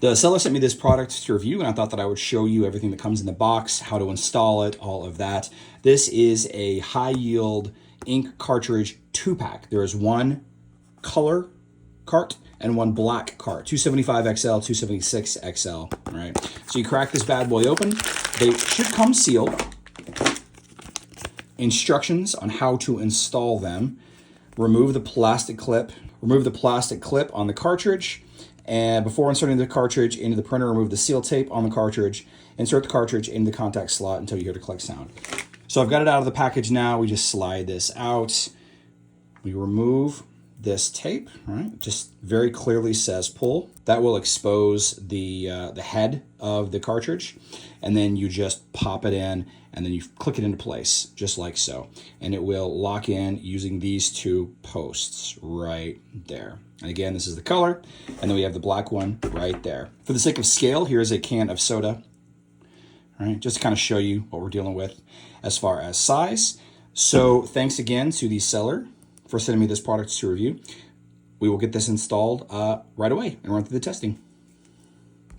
The seller sent me this product to review, and I thought that I would show you everything that comes in the box, how to install it, all of that. This is a high yield ink cartridge 2-pack. There is one color cart and one black cart, 275 XL, 276 XL, right? So you crack this bad boy open. They should come sealed. Instructions on how to install them. Remove the plastic clip. Remove the plastic clip on the cartridge. And before inserting the cartridge into the printer, remove the seal tape on the cartridge. Insert the cartridge into the contact slot until you hear the click sound. So I've got it out of the package now. We just slide this out. We remove this tape, right? Just very clearly says pull. That will expose the head of the cartridge. And then you just pop it in and then you click it into place, just like so. And it will lock in using these two posts right there. And again, this is the color. And then we have the black one right there. For the sake of scale, here's a can of soda, right? Just to kind of show you what we're dealing with as far as size. So thanks again to the seller for sending me this product to review. We will get this installed right away and run through the testing.